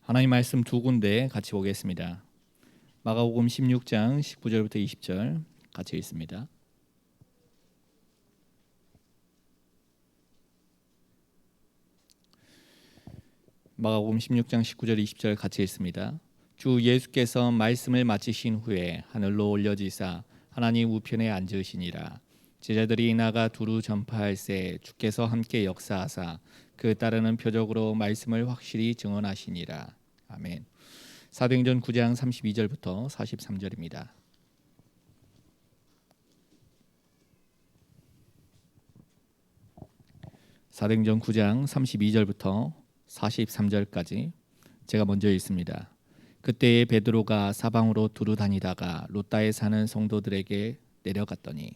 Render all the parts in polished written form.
하나님 말씀 두 군데 같이 보겠습니다. 마가복음 16장 19절부터 20절 같이 읽습니다. 마가복음 16장 19절 20절 같이 읽습니다. 주 예수께서 말씀을 마치신 후에 하늘로 올려지사 하나님 우편에 앉으시니라. 제자들이 나가 두루 전파할새 주께서 함께 역사하사 그 따르는 표적으로 말씀을 확실히 증언하시니라. 아멘. 사도행전 9장 32절부터 43절입니다. 사도행전 9장 32절부터 43절까지 제가 먼저 읽습니다. 그때에 베드로가 사방으로 두루 다니다가 롯다에 사는 성도들에게 내려갔더니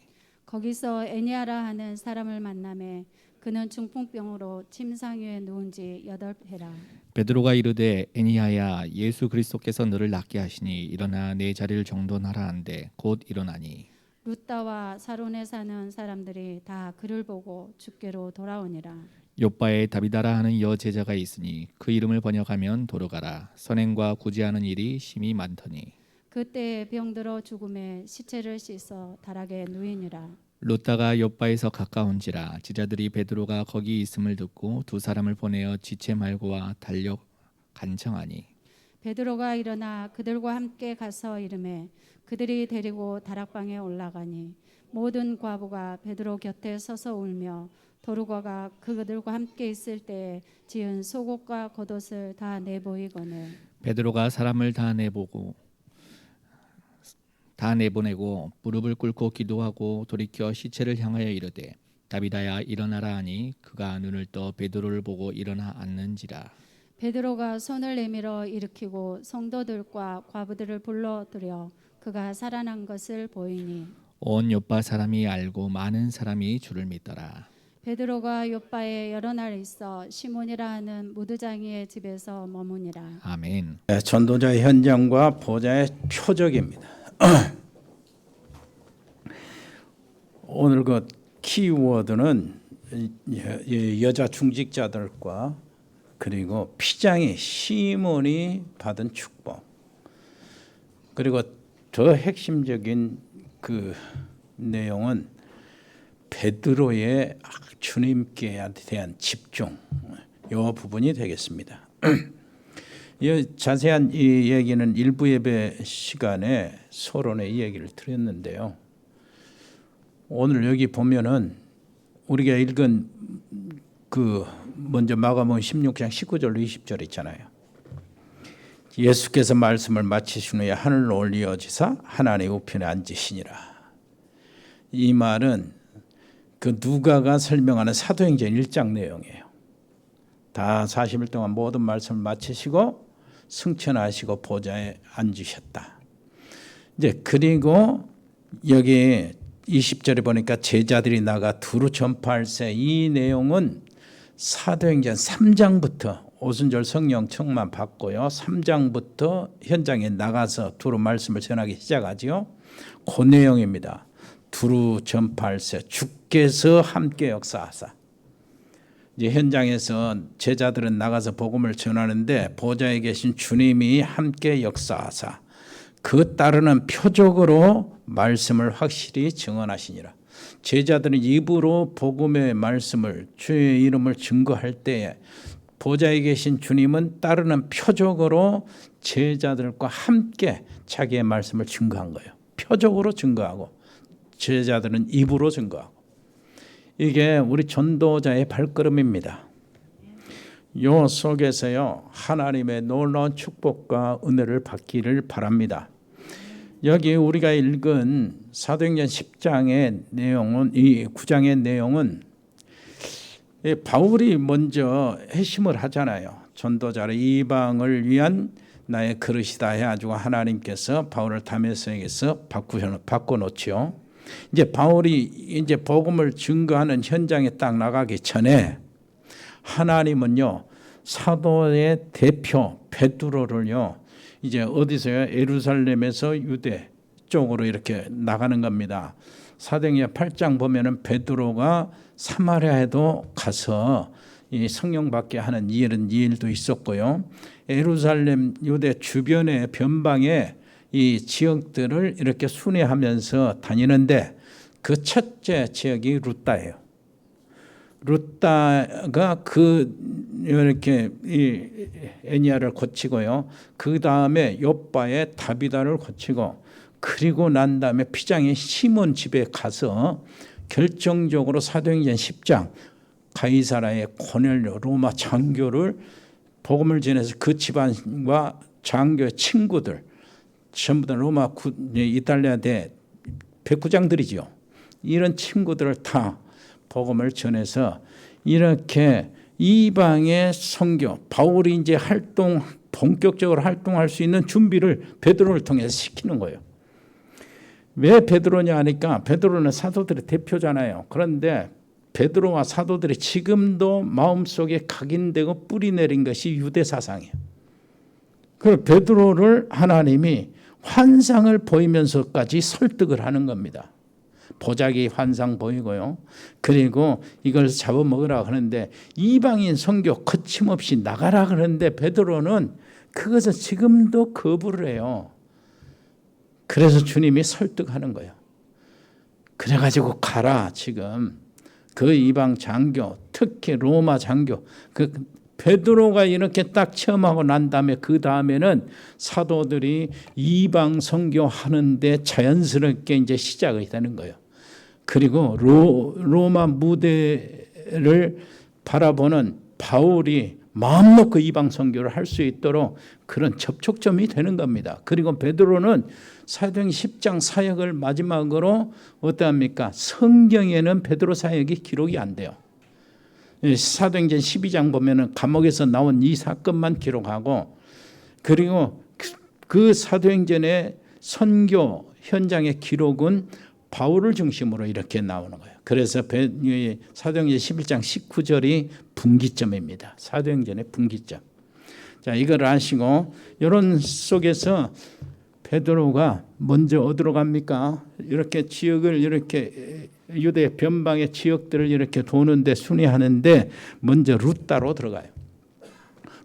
거기서 애니아라 하는 사람을 만나매 그는 중풍병으로 침상 위에 누운 지 8해라. 베드로가 이르되 애니아야 예수 그리스도께서 너를 낫게 하시니 일어나 내 자리를 정돈하라 한데 곧 일어나니 룻다와 사론에 사는 사람들이 다 그를 보고 주께로 돌아오니라. 욥바에 다비다라 하는 여제자가 있으니 그 이름을 번역하면 도로가라. 선행과 구제하는 일이 심히 많더니 그때에 병들어 죽음에 시체를 씻어 다락에 누이니라. 롯다가 욥바에서 가까운지라 제자들이 베드로가 거기 있음을 듣고 두 사람을 보내어 지체 말고와 달려 간청하니 베드로가 일어나 그들과 함께 가서 이르매 그들이 데리고 다락방에 올라가니 모든 과부가 베드로 곁에 서서 울며 도루가가 그들과 함께 있을 때에 지은 속옷과 겉옷을 다 내보이거늘 베드로가 사람을 다 내보내고 무릎을 꿇고 기도하고 돌이켜 시체를 향하여 이르되 다비다야 일어나라 하니 그가 눈을 떠 베드로를 보고 일어나 앉는지라. 베드로가 손을 내밀어 일으키고 성도들과 과부들을 불러들여 그가 살아난 것을 보이니 온 욥바 사람이 알고 많은 사람이 주를 믿더라. 베드로가 욥바에 여러 날 있어 시몬이라 하는 무드장이의 집에서 머무니라. 아멘. 전도자의 현장과 보좌의 표적입니다. 오늘 그 키워드는 여자 중직자들과 그리고 피장이 시몬이 받은 축복, 그리고 더 핵심적인 그 내용은 베드로의 주님께 대한 집중, 이 부분이 되겠습니다. 이 자세한 이 얘기는 일부 예배 시간에 서론에 이 얘기를 드렸는데요. 오늘 여기 보면은 우리가 읽은 그 먼저 마가복음 16장 19절로 20절 있잖아요. 예수께서 말씀을 마치신 후에 하늘로 올리어지사 하나님 우편에 앉으시니라. 이 말은 그 누가가 설명하는 사도행전 1장 내용이에요. 다 40일 동안 모든 말씀을 마치시고 승천하시고 보좌에 앉으셨다. 이제 그리고 여기 20절에 보니까 제자들이 나가 두루 전파할새, 이 내용은 사도행전 3장부터 오순절 성령 충만 받고요. 3장부터 현장에 나가서 두루 말씀을 전하기 시작하지요. 그 내용입니다. 두루 전파할새, 주께서 함께 역사하사. 이제 현장에서 제자들은 나가서 복음을 전하는데 보좌에 계신 주님이 함께 역사하사 그 따르는 표적으로 말씀을 확실히 증언하시니라. 제자들은 입으로 복음의 말씀을 주의 이름을 증거할 때에 보좌에 계신 주님은 따르는 표적으로 제자들과 함께 자기의 말씀을 증거한 거예요. 표적으로 증거하고 제자들은 입으로 증거하고. 이게 우리 전도자의 발걸음입니다. 요 속에서요 하나님의 놀라운 축복과 은혜를 받기를 바랍니다. 여기 우리가 읽은 사도행전 10장의 내용은, 이 9장의 내용은 바울이 먼저 회심을 하잖아요. 전도자를 이방을 위한 나의 그릇이다 해가지고 하나님께서 바울을 다메섹에서 바꿔놓지요. 이제 바울이 이제 복음을 증거하는 현장에 딱 나가기 전에 하나님은요 사도의 대표 베드로를요 이제 어디서요? 예루살렘에서 유대 쪽으로 이렇게 나가는 겁니다. 사도행전 8장 보면은 베드로가 사마리아에도 가서 이 성령 받게 하는 이런 일도 있었고요. 예루살렘 유대 주변의 변방의 이 지역들을 이렇게 순회하면서 다니는데 그 첫째 지역이 루따예요. 루따가 이렇게 이 애니야를 거치고요. 그 다음에 욥바의 다비다를 거치고, 그리고 난 다음에 피장의 시몬 집에 가서 결정적으로 사도행전 10장 가이사라의 고넬료 로마 장교를 복음을 전해서 그 집안과 장교의 친구들 전부 다 로마 이탈리아 대 백부장들이죠. 이런 친구들을 다 복음을 전해서 이렇게 이방의 선교, 바울이 이제 본격적으로 활동할 수 있는 준비를 베드로를 통해서 시키는 거예요. 왜 베드로냐 하니까 베드로는 사도들의 대표잖아요. 그런데 베드로와 사도들이 지금도 마음속에 각인되고 뿌리 내린 것이 유대 사상이에요. 그 베드로를 하나님이 환상을 보이면서까지 설득을 하는 겁니다. 보자기 환상 보이고요. 그리고 이걸 잡아먹으라 하는데 이방인 선교 거침없이 나가라 그러는데 베드로는 그것을 지금도 거부를 해요. 그래서 주님이 설득하는 거예요. 그래가지고 가라. 지금 그 이방 장교, 특히 로마 장교, 그 베드로가 이렇게 딱 체험하고 난 다음에 그 다음에는 사도들이 이방 선교하는데 자연스럽게 이제 시작이 되는 거예요. 그리고 로마 무대를 바라보는 바울이 마음 놓고 이방 선교를 할 수 있도록 그런 접촉점이 되는 겁니다. 그리고 베드로는 사도행전 10장 사역을 마지막으로 어떠합니까? 성경에는 베드로 사역이 기록이 안 돼요. 사도행전 12장 보면은 감옥에서 나온 이 사건만 기록하고, 그리고 그 사도행전의 선교 현장의 기록은 바울을 중심으로 이렇게 나오는 거예요. 그래서 사도행전 11장 19절이 분기점입니다. 사도행전의 분기점. 자, 이걸 아시고 이런 속에서 베드로가 먼저 어디로 갑니까? 이렇게 지역을 이렇게 유대 변방의 지역들을 이렇게 도는데 순회하는데 먼저 루따로 들어가요.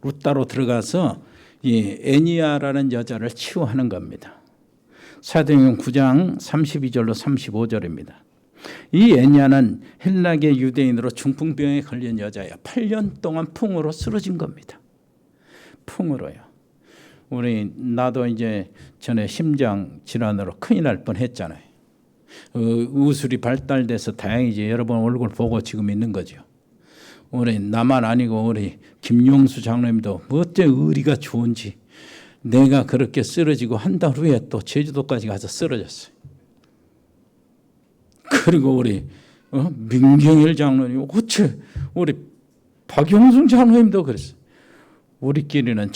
루따로 들어가서 이 애니야라는 여자를 치유하는 겁니다. 사도행전 9장 32절로 35절입니다. 이 애니야는 헬라계 유대인으로 중풍병에 걸린 여자예요. 8년 동안 풍으로 쓰러진 겁니다. 풍으로요. 나도 이제 전에 심장 질환으로 큰일 날 뻔했잖아요. 우술이 발달돼서 다행이지 여러분 얼굴 보고 지금 있는 거죠. 우리 나만 아니고 우리 김용수 장로님도 어째 의리가 좋은지 내가 그렇게 쓰러지고 한 달 후에 또 제주도까지 가서 쓰러졌어요. 그리고 우리 민경일 장로님, 어째 우리 박용순 장로님도 그랬어요. 우리끼리는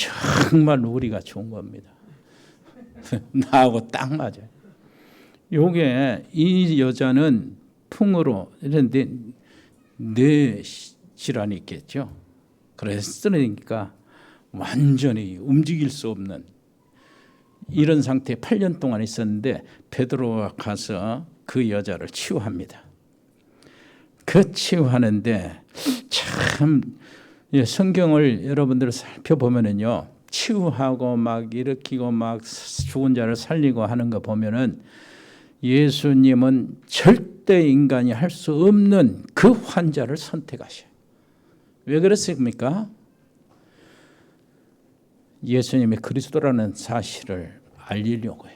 정말 우리가 좋은 겁니다. 나하고 딱 맞아요. 요게 이 여자는 풍으로 이런데 뇌 질환이 있겠죠. 그래서 쓰러지니까 완전히 움직일 수 없는 이런 상태에 8년 동안 있었는데 베드로가 가서 그 여자를 치유합니다. 그 치유하는데 참 성경을 여러분들 살펴보면은요, 치유하고 막 일으키고 막 죽은 자를 살리고 하는 거 보면은 예수님은 절대 인간이 할 수 없는 그 환자를 선택하셔요. 왜 그랬습니까? 예수님이 그리스도라는 사실을 알리려고요.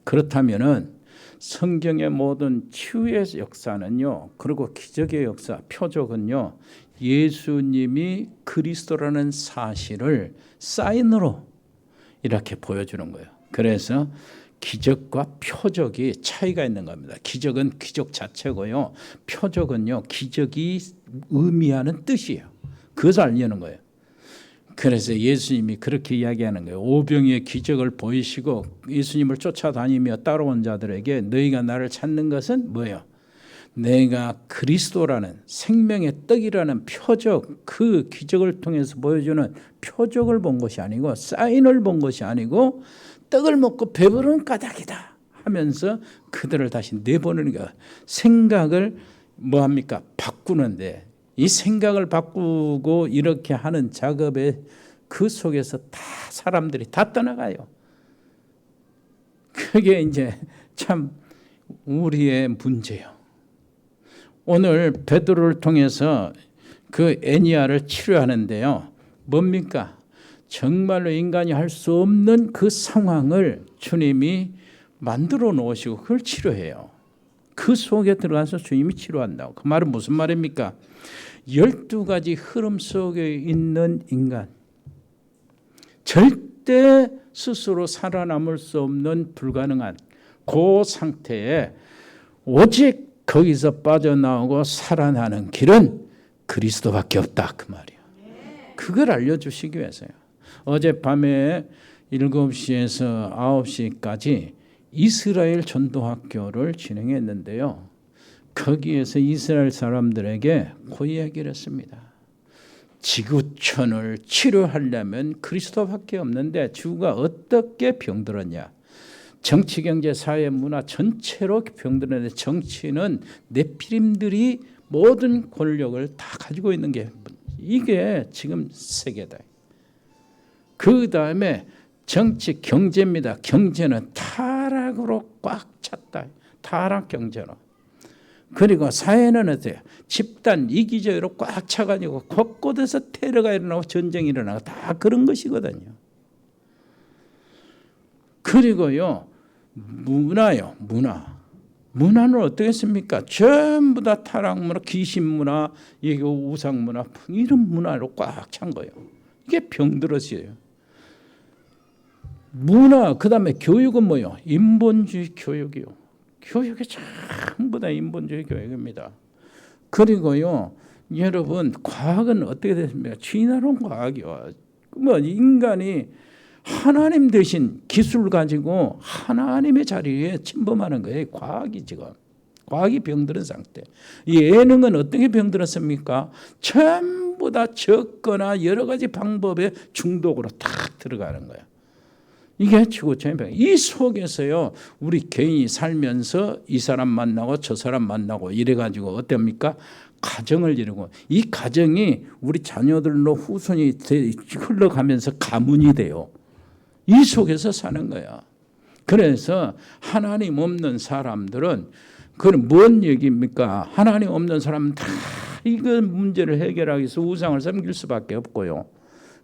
그렇다면은 성경의 모든 치유의 역사는요, 그리고 기적의 역사, 표적은요, 예수님이 그리스도라는 사실을 사인으로 이렇게 보여주는 거예요. 그래서 기적과 표적이 차이가 있는 겁니다. 기적은 기적 자체고요. 표적은요, 기적이 의미하는 뜻이에요. 그것을 알려는 거예요. 그래서 예수님이 그렇게 이야기하는 거예요. 오병이의 기적을 보이시고 예수님을 쫓아다니며 따라온 자들에게 너희가 나를 찾는 것은 뭐예요? 내가 그리스도라는 생명의 떡이라는 표적, 그 기적을 통해서 보여주는 표적을 본 것이 아니고 사인을 본 것이 아니고 떡을 먹고 배부른 까닭이다 하면서 그들을 다시 내보내는 거야. 생각을 뭐합니까? 바꾸는데 이 생각을 바꾸고 이렇게 하는 작업에 그 속에서 다 사람들이 다 떠나가요. 그게 이제 참 우리의 문제요. 오늘 베드로를 통해서 그 애니아를 치료하는데요. 뭡니까? 정말로 인간이 할 수 없는 그 상황을 주님이 만들어 놓으시고 그걸 치료해요. 그 속에 들어가서 주님이 치료한다고. 그 말은 무슨 말입니까? 12가지 흐름 속에 있는 인간, 절대 스스로 살아남을 수 없는 불가능한 그 상태에 오직 거기서 빠져나오고 살아나는 길은 그리스도밖에 없다, 그 말이에요. 그걸 알려주시기 위해서요. 어젯밤에 7시에서 9시까지 이스라엘 전도학교를 진행했는데요. 거기에서 이스라엘 사람들에게 그 이야기를 했습니다. 지구촌을 치료하려면 그리스도밖에 없는데 지구가 어떻게 병들었냐. 정치, 경제, 사회, 문화 전체로 병들었는데 정치는 네피림들이 모든 권력을 다 가지고 있는 게 이게 지금 세계다. 그 다음에 정치, 경제입니다. 경제는 타락으로 꽉 찼다. 타락 경제로. 그리고 사회는 어때요? 집단 이기적으로 꽉 차가지고 곳곳에서 테러가 일어나고 전쟁이 일어나고 다 그런 것이거든요. 그리고요, 문화요, 문화는 어떻게 했습니까? 전부 다 타락문화, 귀신문화, 우상문화, 이런 문화로 꽉 찬 거예요. 이게 병들었어요. 문화, 그 다음에 교육은 뭐요? 인본주의 교육이요. 교육이 전부 다 인본주의 교육입니다. 그리고요, 여러분, 과학은 어떻게 됐습니까? 진화론 과학이요. 뭐 인간이 하나님 대신 기술 가지고 하나님의 자리에 침범하는 거예요. 과학이 지금. 과학이 병들은 상태. 이 예능은 어떻게 병들었습니까? 전부 다 적거나 여러 가지 방법의 중독으로 탁 들어가는 거예요. 이게 지구촌의 병. 이 속에서요, 우리 개인이 살면서 이 사람 만나고 저 사람 만나고 이래가지고 어떻습니까? 가정을 이루고 이 가정이 우리 자녀들로 후손이 흘러가면서 가문이 돼요. 이 속에서 사는 거야. 그래서 하나님 없는 사람들은 그건 뭔 얘기입니까? 하나님 없는 사람은 다 이거 문제를 해결하기 위해서 우상을 섬길 수밖에 없고요.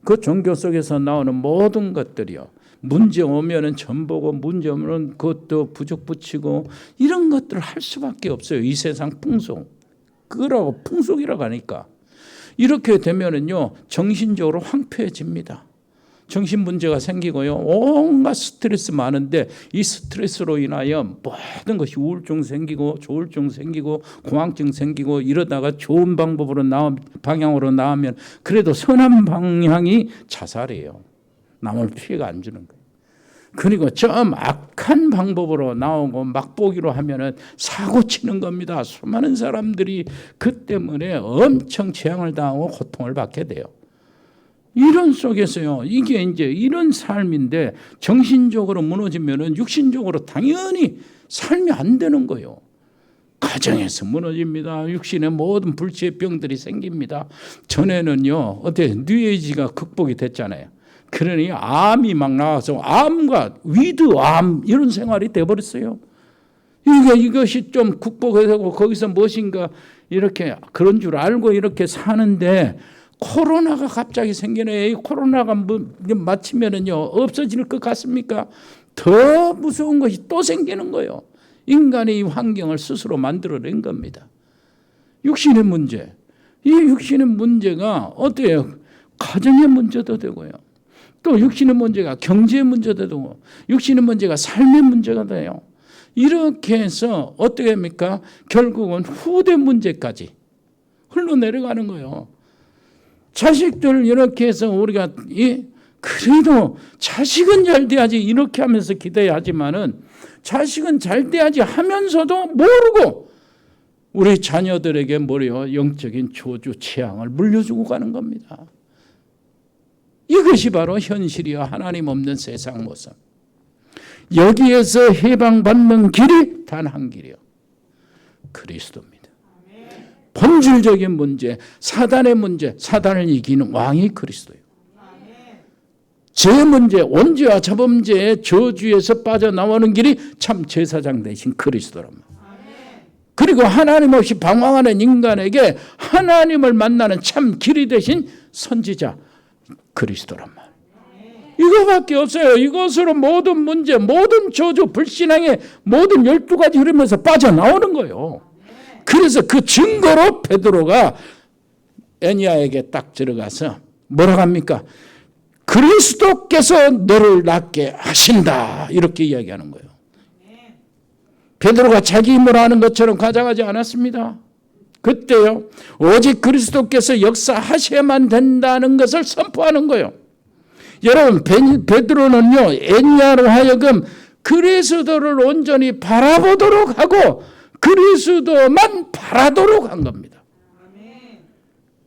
그 종교 속에서 나오는 모든 것들이요. 문제 오면은 전보고 문제 오면은 그것도 부족 붙이고 이런 것들을 할 수밖에 없어요. 이 세상 풍속. 그거라고 풍속이라고 하니까. 이렇게 되면은요, 정신적으로 황폐해집니다. 정신 문제가 생기고요. 온갖 스트레스 많은데 이 스트레스로 인하여 모든 것이 우울증 생기고 조울증 생기고 공황증 생기고 이러다가 좋은 방향으로 나오면 그래도 선한 방향이 자살이에요. 남을 피해가 안 주는 거예요. 그리고 좀 악한 방법으로 나오고 막보기로 하면은 사고 치는 겁니다. 수많은 사람들이 그 때문에 엄청 재앙을 당하고 고통을 받게 돼요. 이런 속에서요, 이게 이제 이런 삶인데 정신적으로 무너지면은 육신적으로 당연히 삶이 안 되는 거예요. 가정에서 무너집니다. 육신의 모든 불치의 병들이 생깁니다. 전에는요, 어때 뉴에이지가 극복이 됐잖아요. 그러니 암이 막 나와서 암과 위드암 이런 생활이 돼버렸어요. 이것이 좀 극복해서 거기서 무엇인가 이렇게 그런 줄 알고 이렇게 사는데 코로나가 갑자기 생기네. 코로나가 마치면은요 없어질 것 같습니까? 더 무서운 것이 또 생기는 거예요. 인간의 이 환경을 스스로 만들어낸 겁니다. 육신의 문제. 이 육신의 문제가 어때요? 가정의 문제도 되고요. 또 육신의 문제가 경제의 문제도 되고 육신의 문제가 삶의 문제가 돼요. 이렇게 해서 어떻게 합니까? 결국은 후대 문제까지 흘러내려가는 거예요. 자식들 이렇게 해서 우리가 그래도 자식은 잘 돼야지 이렇게 하면서 기대하지만은 자식은 잘 돼야지 하면서도 모르고 우리 자녀들에게 뭐래요? 영적인 저주 재앙을 물려주고 가는 겁니다. 이것이 바로 현실이요. 하나님 없는 세상 모습. 여기에서 해방받는 길이 단 한 길이요. 그리스도입니다. 본질적인 문제, 사단의 문제, 사단을 이기는 왕이 그리스도예요. 제 문제, 원죄와 자범죄의 저주에서 빠져나오는 길이 참 제사장 되신 그리스도란 말이에요. 그리고 하나님 없이 방황하는 인간에게 하나님을 만나는 참 길이 되신 선지자 그리스도란 말이에요. 이거밖에 없어요. 이것으로 모든 문제, 모든 저주, 불신앙의 모든 12가지 흐름에서 빠져나오는 거예요. 그래서 그 증거로 베드로가 애니야에게 딱 들어가서 뭐라고 합니까? 그리스도께서 너를 낫게 하신다. 이렇게 이야기하는 거예요. 베드로가 자기 힘으로 하는 것처럼 가장하지 않았습니다. 그때요, 오직 그리스도께서 역사하셔야만 된다는 것을 선포하는 거예요. 여러분, 베드로는요, 애니야로 하여금 그리스도를 온전히 바라보도록 하고 그리스도만 바라도록 한 겁니다.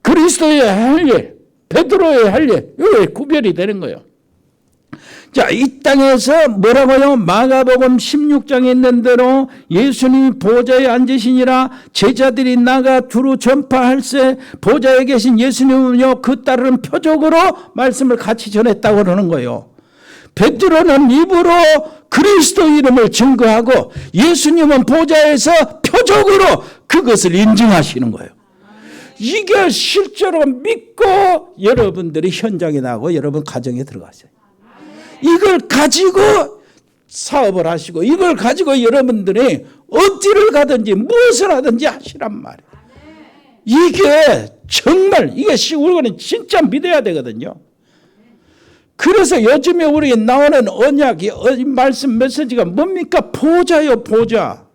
그리스도의 할 일, 베드로의 할 일, 이게 구별이 되는 거예요. 자, 이 땅에서 뭐라고요? 마가복음 16장에 있는 대로 예수님이 보좌에 앉으시니라 제자들이 나가 두루 전파할세 보좌에 계신 예수님은요 그 따르는 표적으로 말씀을 같이 전했다고 그러는 거예요. 베드로는 입으로 그리스도 이름을 증거하고 예수님은 보좌에서 표적으로 그것을 인증하시는 거예요. 이게 실제로 믿고 여러분들이 현장에 나가고 여러분 가정에 들어가세요. 이걸 가지고 사업을 하시고 이걸 가지고 여러분들이 어디를 가든지 무엇을 하든지 하시란 말이에요. 이게 정말 이게 우리는 진짜 믿어야 되거든요. 그래서 요즘에 우리에 나오는 언약이 말씀 메시지가 뭡니까? 보좌요, 보좌.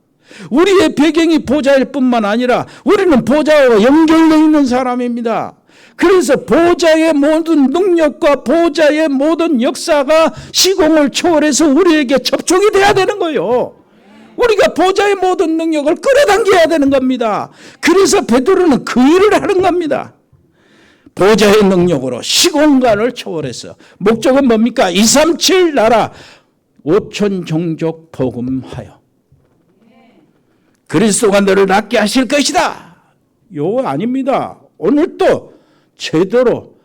우리의 배경이 보좌일 뿐만 아니라 우리는 보좌와 연결되어 있는 사람입니다. 그래서 보좌의 모든 능력과 보좌의 모든 역사가 시공을 초월해서 우리에게 접촉이 돼야 되는 거예요. 우리가 보좌의 모든 능력을 끌어당겨야 되는 겁니다. 그래서 베드로는 그 일을 하는 겁니다. 보좌의 능력으로 시공간을 초월해서 목적은 뭡니까? 237 나라 5천 종족 복음하여 그리스도가 너를 낫게 하실 것이다. 요거 아닙니다. 오늘 또 제대로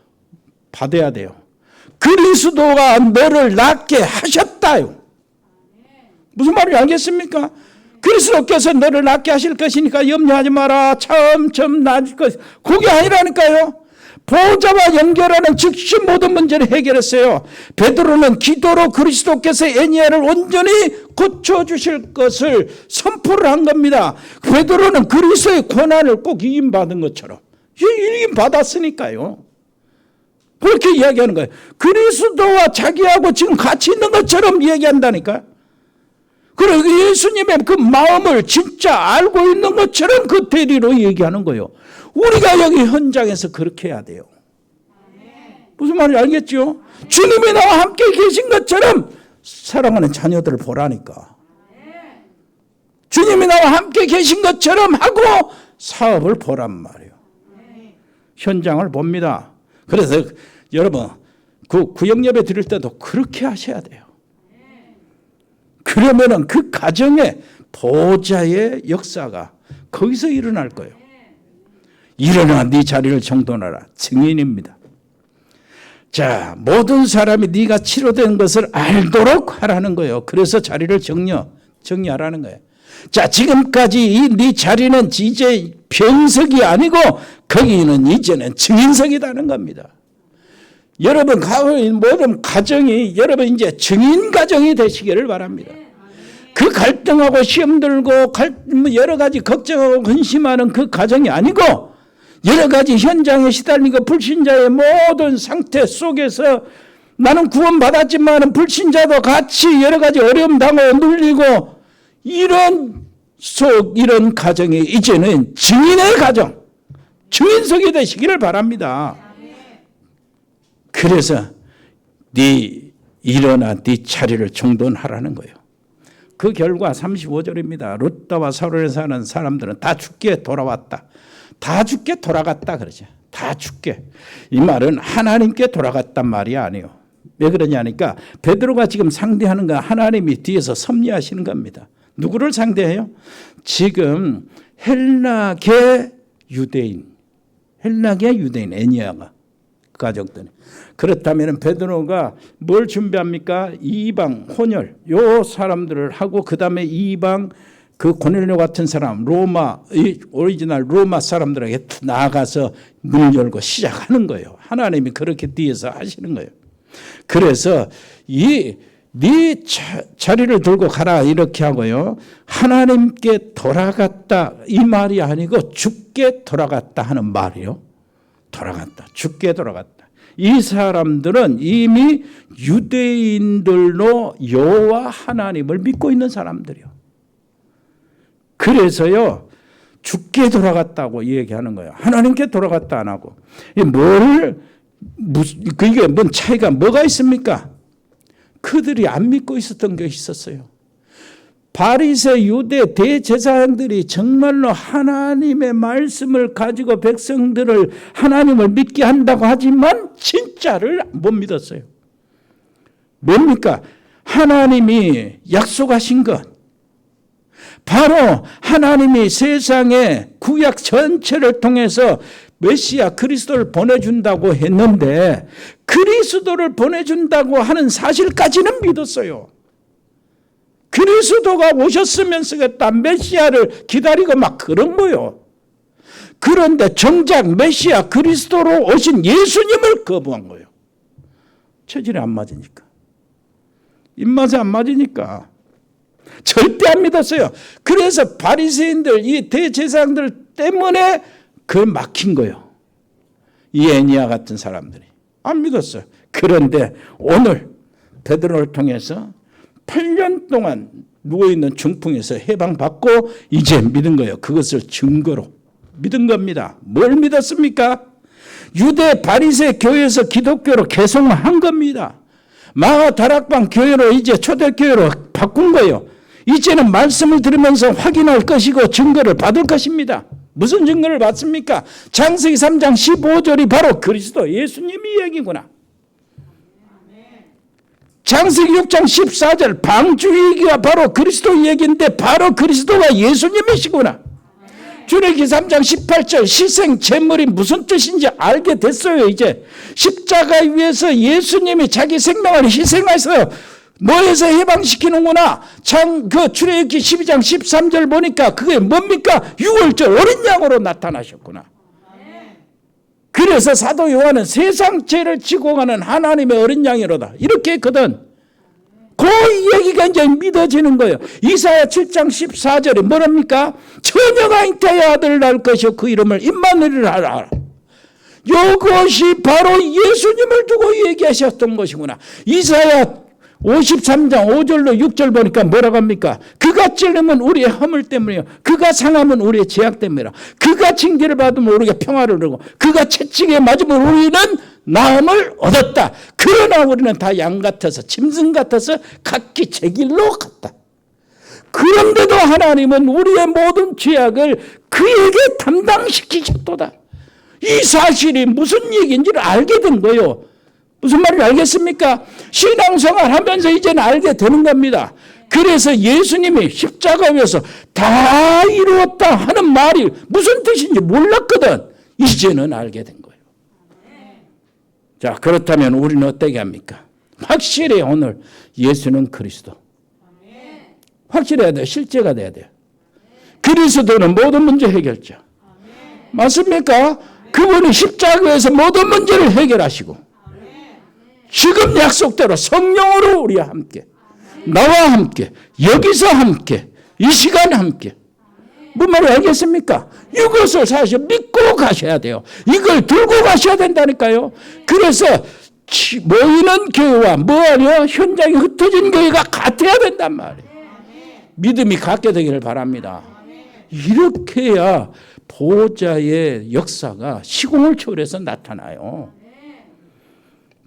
받아야 돼요. 그리스도가 너를 낫게 하셨다요. 무슨 말인지 알겠습니까? 그리스도께서 너를 낫게 하실 것이니까 염려하지 마라. 차츰 나아질 것. 그게 아니라니까요. 보좌와 연결하는 즉시 모든 문제를 해결했어요. 베드로는 기도로 그리스도께서 애니야를 온전히 고쳐주실 것을 선포를 한 겁니다. 베드로는 그리스도의 고난을 꼭 이김받은 것처럼 이김받았으니까요. 그렇게 이야기하는 거예요. 그리스도와 자기하고 지금 같이 있는 것처럼 얘기한다니까. 그리고 예수님의 그 마음을 진짜 알고 있는 것처럼 그 대리로 얘기하는 거예요. 우리가 여기 현장에서 그렇게 해야 돼요. 무슨 말인지 알겠죠? 주님이 나와 함께 계신 것처럼 사랑하는 자녀들을 보라니까. 주님이 나와 함께 계신 것처럼 하고 사업을 보란 말이에요. 현장을 봅니다. 그래서 여러분 그 구역예배 드릴 때도 그렇게 하셔야 돼요. 그러면은 그 가정에 보좌의 역사가 거기서 일어날 거예요. 일어나 네 자리를 정돈하라. 증인입니다. 자, 모든 사람이 네가 치료된 것을 알도록 하라는 거예요. 그래서 자리를 정리하라는 거예요. 자, 지금까지 네 자리는 이제 병석이 아니고 거기는 이제는 증인석이라는 겁니다. 여러분 모든 가정이 여러분 이제 증인 가정이 되시기를 바랍니다. 그 갈등하고 시험 들고 여러 가지 걱정하고 근심하는 그 가정이 아니고 여러 가지 현장에 시달리고 불신자의 모든 상태 속에서 나는 구원받았지만 불신자도 같이 여러 가지 어려움 당하고 눌리고 이런 가정이 이제는 증인의 가정, 증인석이 되시기를 바랍니다. 그래서 일어나 네 자리를 정돈하라는 거예요. 그 결과 35절입니다. 룻다와 사론에 사는 사람들은 다 죽게 돌아왔다. 다 죽게 돌아갔다 그러죠. 다 죽게. 이 말은 하나님께 돌아갔단 말이 아니에요. 왜 그러냐니까 베드로가 지금 상대하는 건 하나님이 뒤에서 섭리하시는 겁니다. 누구를 상대해요? 지금 헬라계 유대인, 헬라계 유대인 에니아가 그 가족들이. 그렇다면 베드로가 뭘 준비합니까? 이방 혼혈 요 사람들을 하고 그 다음에 이방 그 고넬료 같은 사람 로마 오리지널 로마 사람들에게 나아가서 문을 열고 시작하는 거예요. 하나님이 그렇게 뒤에서 하시는 거예요. 그래서 네 자리를 들고 가라 이렇게 하고요. 하나님께 돌아갔다 이 말이 아니고 죽게 돌아갔다 하는 말이요. 돌아갔다. 죽게 돌아갔다. 이 사람들은 이미 유대인들로 여호와 하나님을 믿고 있는 사람들이요. 그래서요. 죽게 돌아갔다고 얘기하는 거예요. 하나님께 돌아갔다 안 하고. 그게 뭔 차이가 뭐가 있습니까? 그들이 안 믿고 있었던 게 있었어요. 바리새 유대 대제사장들이 정말로 하나님의 말씀을 가지고 백성들을 하나님을 믿게 한다고 하지만 진짜를 못 믿었어요. 뭡니까? 하나님이 약속하신 것. 바로 하나님이 세상에 구약 전체를 통해서 메시아 그리스도를 보내준다고 했는데 그리스도를 보내준다고 하는 사실까지는 믿었어요. 그리스도가 오셨으면 쓰겠다. 메시아를 기다리고 막 그런 거요. 그런데 정작 메시아 그리스도로 오신 예수님을 거부한 거예요. 체질이 안 맞으니까. 입맛에 안 맞으니까. 절대 안 믿었어요. 그래서 바리새인들 이 대제사장들 때문에 그걸 막힌 거예요. 이 에니야 같은 사람들이. 안 믿었어요. 그런데 오늘 베드로를 통해서 8년 동안 누워있는 중풍에서 해방받고 이제 믿은 거예요. 그것을 증거로 믿은 겁니다. 뭘 믿었습니까? 유대 바리새 교회에서 기독교로 개성한 겁니다. 마가 다락방 교회로 이제 초대교회로 바꾼 거예요. 이제는 말씀을 들으면서 확인할 것이고 증거를 받을 것입니다. 무슨 증거를 받습니까? 창세기 3장 15절이 바로 그리스도 예수님이 얘기구나. 창세기 6장 14절 방주의기가 바로 그리스도 얘기인데 바로 그리스도가 예수님이시구나. 출애굽기 3장 18절 희생 제물이 무슨 뜻인지 알게 됐어요. 이제 십자가 위에서 예수님이 자기 생명을 희생해서 노예에서 해방시키는구나. 출애굽기 12장 13절 보니까 그게 뭡니까? 6월절 어린 양으로 나타나셨구나. 그래서 사도 요한은 세상 죄를 지고 가는 하나님의 어린 양이로다. 이렇게 했거든. 그 얘기가 이제 믿어지는 거예요. 이사야 7장 14절에 뭐랍니까? 처녀가 잉태하여 아들을 낳을 것이요 그 이름을 임마누엘이라 하라. 이것이 바로 예수님을 두고 얘기하셨던 것이구나. 이사야 53장 5절로 6절 보니까 뭐라고 합니까? 그가 찔림은 우리의 허물 때문이요 그가 상함은 우리의 죄악 때문이라. 그가 징계를 받으면 우리가 평화를 누리고 그가 채찍에 맞으면 우리는 나음을 얻었다. 그러나 우리는 다 양 같아서 짐승 같아서 각기 제 길로 갔다. 그런데도 하나님은 우리의 모든 죄악을 그에게 담당시키셨도다. 이 사실이 무슨 얘기인지를 알게 된 거예요. 무슨 말인지 알겠습니까? 신앙생활 하면서 이제는 알게 되는 겁니다. 그래서 예수님이 십자가 위에서 다 이루었다 하는 말이 무슨 뜻인지 몰랐거든. 이제는 알게 된 거예요. 자, 그렇다면 우리는 어떻게 합니까? 확실히 오늘 예수는 그리스도. 확실해야 돼요. 실제가 돼야 돼요. 그리스도는 모든 문제 해결자. 맞습니까? 그분이 십자가에서 모든 문제를 해결하시고 지금 약속대로 성령으로 우리와 함께 나와 함께 여기서 함께 이 시간에 함께 무슨 말을 알겠습니까? 이것을 사실 믿고 가셔야 돼요. 이걸 들고 가셔야 된다니까요. 그래서 모이는 교회와 뭐하냐 현장이 흩어진 교회가 같아야 된단 말이에요. 믿음이 같게 되기를 바랍니다. 이렇게 해야 보호자의 역사가 시공을 초월해서 나타나요.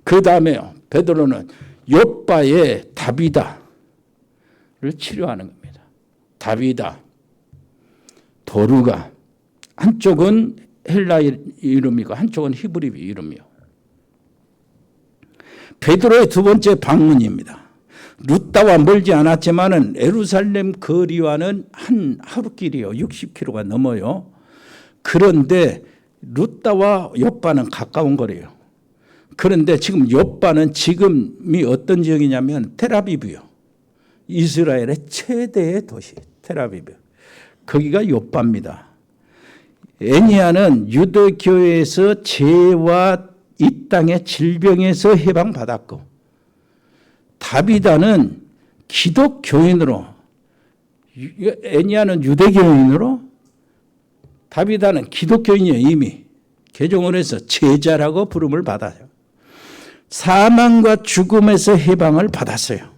그 다음에요. 베드로는 욥바의 다비다를 치료하는 겁니다. 다비다, 도루가 한쪽은 헬라 이름이고 한쪽은 히브리 이름이요. 베드로의 두 번째 방문입니다. 루다와 멀지 않았지만은 예루살렘 거리와는 한 하루길이요. 60km가 넘어요. 그런데 룻다와 욥바는 가까운 거리예요. 그런데 지금 욥바는 지금이 어떤 지역이냐면 텔아비브요. 이스라엘의 최대의 도시 텔아비브. 거기가 욥바입니다. 애니야는 유대교회에서 죄와 이 땅의 질병에서 해방받았고, 다비다는 기독교인으로, 애니야는 유대교인으로, 다비다는 기독교인이에요. 이미 개종을 해서 제자라고 부름을 받아요. 사망과 죽음에서 해방을 받았어요.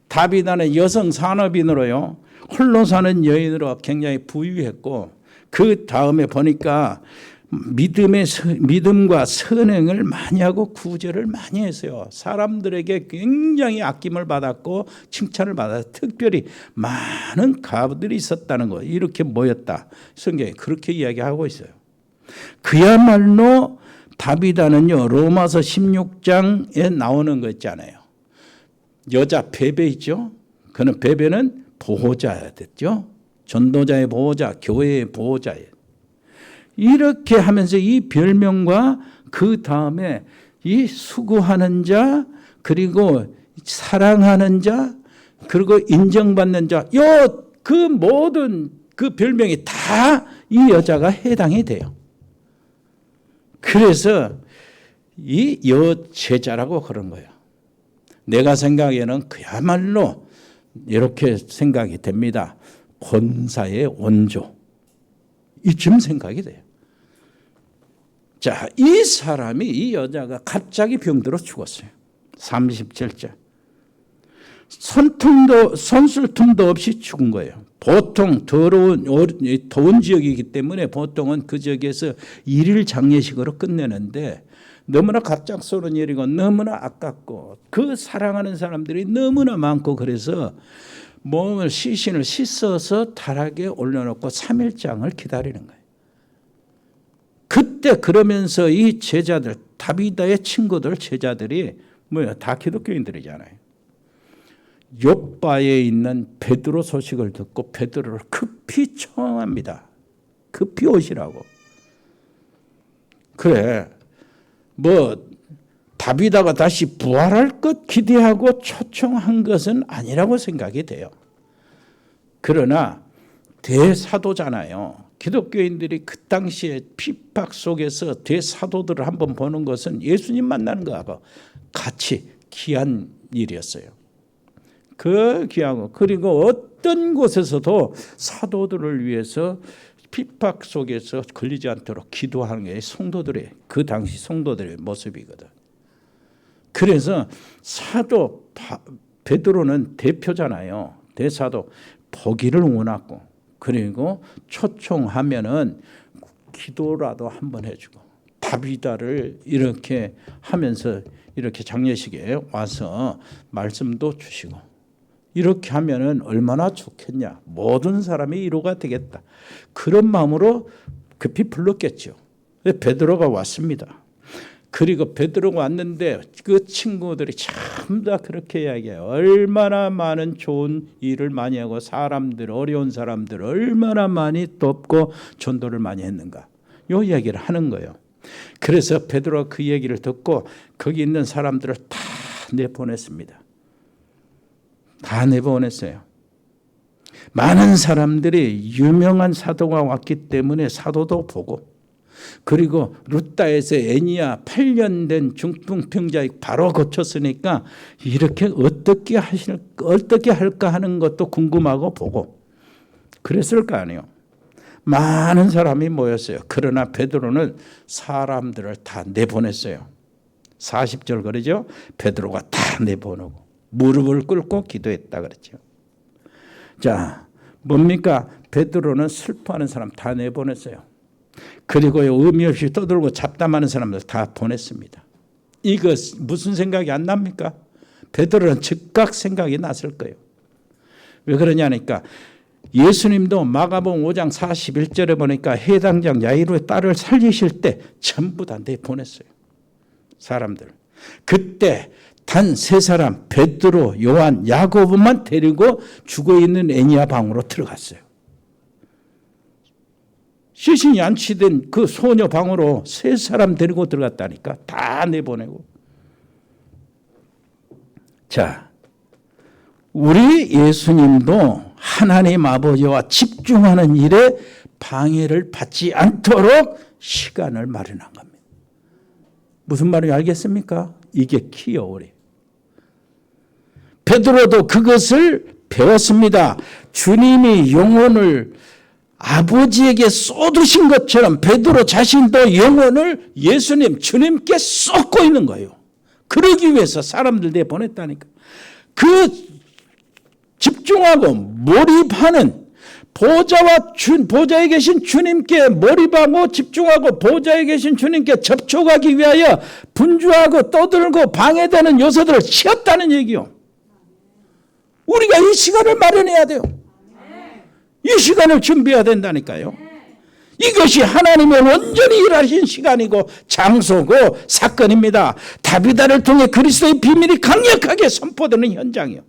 다비다는 여성 산업인으로요, 홀로 사는 여인으로 굉장히 부유했고, 그 다음에 보니까 믿음과 선행을 많이 하고 구제를 많이 했어요. 사람들에게 굉장히 아낌을 받았고 칭찬을 받았어요. 특별히 많은 가부들이 있었다는 거, 이렇게 모였다. 성경에 그렇게 이야기하고 있어요. 그야말로 다비다는요, 로마서 16장에 나오는 거 있잖아요. 여자 베베 있죠. 그는 베베는 보호자야 됐죠. 전도자의 보호자, 교회의 보호자예요. 이렇게 하면서 이 별명과 그 다음에 이 수고하는 자, 그리고 사랑하는 자, 그리고 인정받는 자, 그 모든 그 별명이 다 이 여자가 해당이 돼요. 그래서 이 여제자라고 그런 거예요. 내가 생각에는 그야말로 이렇게 생각이 됩니다. 권사의 원조. 이쯤 생각이 돼요. 자, 이 사람이, 이 여자가 갑자기 병들어 죽었어요. 37절. 손쓸 틈도 없이 죽은 거예요. 보통 더운 지역이기 때문에 보통은 그 지역에서 일일 장례식으로 끝내는데, 너무나 갑작스러운 일이고 너무나 아깝고 그 사랑하는 사람들이 너무나 많고, 그래서 몸을 시신을 씻어서 타락에 올려놓고 3일장을 기다리는 거예요. 그때 그러면서 이 제자들, 다비다의 친구들, 제자들이 다 기독교인들이잖아요. 욥바에 있는 베드로 소식을 듣고 베드로를 급히 청합니다. 급히 오시라고. 그래, 다비다가 다시 부활할 것 기대하고 초청한 것은 아니라고 생각이 돼요. 그러나 대사도잖아요. 기독교인들이 그 당시에 핍박 속에서 대사도들을 한번 보는 것은 예수님 만나는 거하고 같이 귀한 일이었어요. 그 귀하고, 그리고 어떤 곳에서도 사도들을 위해서 핍박 속에서 걸리지 않도록 기도하는 게 성도들의, 그 당시 성도들의 모습이거든. 그래서 사도 베드로는 대표잖아요. 대사도 보기를 원하고, 그리고 초청하면은 기도라도 한번 해주고, 다비다를 이렇게 하면서 이렇게 장례식에 와서 말씀도 주시고, 이렇게 하면은 얼마나 좋겠냐. 모든 사람이 위로가 되겠다. 그런 마음으로 급히 불렀겠죠. 베드로가 왔습니다. 그리고 베드로가 왔는데 그 친구들이 참 다 그렇게 이야기해요. 얼마나 많은 좋은 일을 많이 하고 사람들, 어려운 사람들 얼마나 많이 돕고 전도를 많이 했는가. 이 이야기를 하는 거예요. 그래서 베드로가 그 얘기를 듣고 거기 있는 사람들을 다 내보냈습니다. 다 내보냈어요. 많은 사람들이 유명한 사도가 왔기 때문에 사도도 보고, 그리고 룻다에서 애니야 8년 된 중풍병자 바로 고쳤으니까 이렇게 어떻게 할까 하는 것도 궁금하고 보고 그랬을 거 아니에요. 많은 사람이 모였어요. 그러나 베드로는 사람들을 다 내보냈어요. 40절 그러죠. 베드로가 다 내보내고 무릎을 꿇고 기도했다 그랬죠. 자, 뭡니까? 베드로는 슬퍼하는 사람 다 내보냈어요. 그리고 의미 없이 떠들고 잡담하는 사람들 다 보냈습니다. 이거 무슨 생각이 안 납니까? 베드로는 즉각 생각이 났을 거예요. 왜 그러냐니까 예수님도 마가복음 5장 41절에 보니까 해당장 야이로의 딸을 살리실 때 전부 다 내보냈어요. 사람들. 그때 단 3사람 베드로, 요한, 야고보만 데리고 죽어있는 애니야 방으로 들어갔어요. 시신이 안치된 그 소녀 방으로 3사람 데리고 들어갔다니까. 다 내보내고. 자, 우리 예수님도 하나님 아버지와 집중하는 일에 방해를 받지 않도록 시간을 마련한 겁니다. 무슨 말인지 알겠습니까? 이게 키요, 우리. 베드로도 그것을 배웠습니다. 주님이 영혼을 아버지에게 쏟으신 것처럼 베드로 자신도 영혼을 예수님, 주님께 쏟고 있는 거예요. 그러기 위해서 사람들 내보냈다니까. 그 집중하고 몰입하는 보좌에 계신 주님께 몰입하고 집중하고 보좌에 계신 주님께 접촉하기 위하여 분주하고 떠들고 방해되는 요소들을 치웠다는 얘기요. 우리가 이 시간을 마련해야 돼요. 이 시간을 준비해야 된다니까요. 이것이 하나님의 온전히 일하신 시간이고 장소고 사건입니다. 다비다를 통해 그리스도의 비밀이 강력하게 선포되는 현장이요.